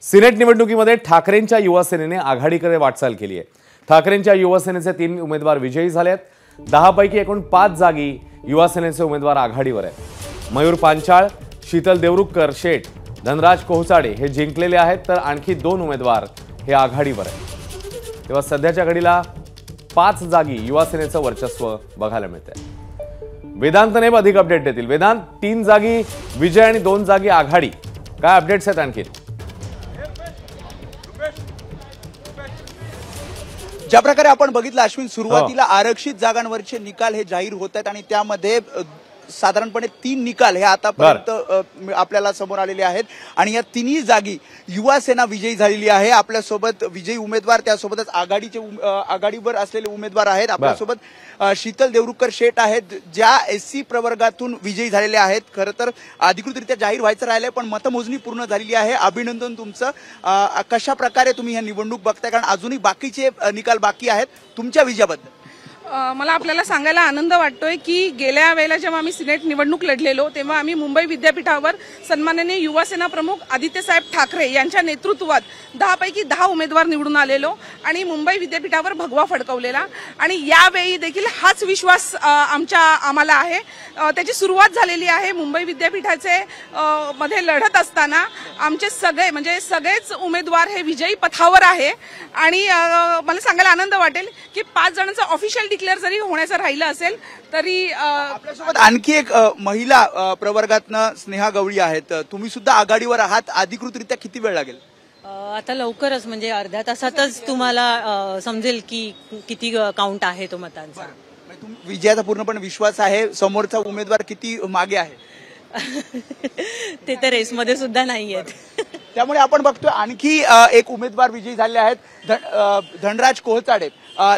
Senate निवडणुकीमध्ये ठाकरेंच्या युवा सेनेने आघाडीकडे वाटचाल केली आहे। ठाकरेंच्या युवा सेनेचे 3 उमेदवार विजयी झाले आहेत। 10 पैकी एकूण 5 जागी युवा सेनेचे उमेदवार आघाडीवर आहेत। मयूर पांचाळ, शीतल देवरुखकर शेठ, धनराज कोहचाडे हे जिंकलेले आहेत, तर आणखी 2 उमेदवार हे आघाडीवर आहेत। तेव्हा सध्याच्या घडीला 5 जागी युवा सेनेचं वर्चस्व बघायला मिळतंय। वेदांतने अधिक अपडेट देतील। वेदांत, 3 जागी विजय आणि 2 जागी आघाडी, काय अपडेट्स आहेत आणखी? ज्या प्रकारे आपण बघितलं अश्विन, सुरुवातीला आरक्षित जागांवरचे निकाल हे जाहीर होत आहेत आणि त्यामध्ये साधारणपणे 3 निकाल हे आतापर्यंत आपल्याला समोर आलेले आहेत आणि या तिन्ही जागी युवा सेना विजयी झालेली आहे। आपल्यासोबत विजयी उमेदवार, त्यासोबतच आघाडीवर असलेले उमेदवार आहेत। आपल्यासोबत शीतल देवरुखकर शेठ आहेत, ज्या SC प्रवर्गातून विजयी झालेले आहेत। खरं तर अधिकृतरित्या जाहीर व्हायचं राहिलंय, पण मतमोजणी पूर्ण झालेली आहे। अभिनंदन तुमचं। कशा प्रकारे तुम्ही ही निवडणूक बघताय, कारण अजूनही बाकीचे निकाल बाकी आहेत, तुमच्या विजयाबद्दल? मला आपल्याला सांगायला आनंद वाटतोय की गेल्या वेळेला जेव्हा आम्ही सिनेट निवडणूक लढलेलो तेव्हा आम्ही मुंबई विद्यापीठावर सन्माननीय युवा सेना प्रमुख आदित्यसाहेब ठाकरे यांच्या नेतृत्वात 10 पैकी 10 उमेदवार निवडून आलेलो आणि मुंबई विद्यापीठावर भगवा फडकवलेला आणि यावेळी देखील हाच विश्वास आम्हाला आहे। त्याची सुरुवात झालेली आहे। मुंबई विद्यापीठाचे मध्ये लढत असताना आमचे सगळेच उमेदवार हे विजयी पथावर आहे आणि मला सांगायला आनंद वाटेल की 5 जणांचा ऑफिशियल डिक्लेअर जरी होण्याचं राहिलं असेल तरी आपल्यासोबत आणखी एक महिला प्रवर्गातनं स्नेहा गवळी आहेत। तुम्ही सुद्धा आघाडीवर आहात। अधिकृतरित्या किती वेळ लागेल? आता लवकरच, म्हणजे अर्ध्या तासातच तुम्हाला समजेल की किती काउंट आहे तो मतांचा। विजयाचा पूर्णपणे विश्वास आहे। समोरचा उमेदवार किती मागे आहे ते तर रेसमध्ये सुद्धा नाही आहेत। त्यामुळे आपण बघतोय आणखी एक उमेदवार विजयी झाले आहेत, धनराज कोहचाडे,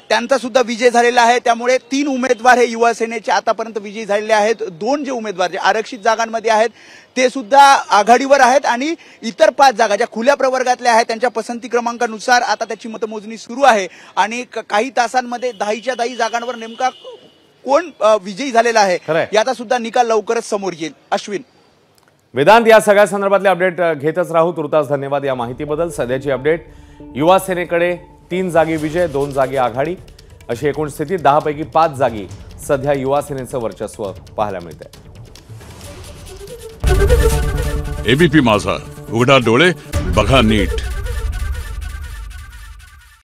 त्यांचा सुद्धा विजय झालेला आहे। त्यामुळे 3 उमेदवार हे युवा सेनेचे आतापर्यंत विजयी झालेले आहेत। 2 जे उमेदवार जे आरक्षित जागांमध्ये आहेत ते सुद्धा आघाडीवर आहेत आणि इतर 5 जागा ज्या खुल्या प्रवर्गातल्या आहेत त्यांच्या पसंती क्रमांकानुसार आता त्याची मतमोजणी सुरू आहे आणि काही तासांमध्ये 10च्या 10 जागांवर नेमका कोण विजयी झालेला आहे याचा सुद्धा निकाल लवकरच समोर येईल। अश्विन, वेदांत, या सगळ्या संदर्भातले अपडेट घेतच राहू। तुर्तास धन्यवाद या माहितीबद्दल। सध्याची अपडेट, युवा सेनेकडे 3 जागी विजय, 2 जागी आघाडी अशी एकूण स्थिती। 10 पैकी 5 जागी सध्या युवा सेनेचं वर्चस्व पाहायला मिळतंय। ABP माझा, उघडा डोळे बघा नीट।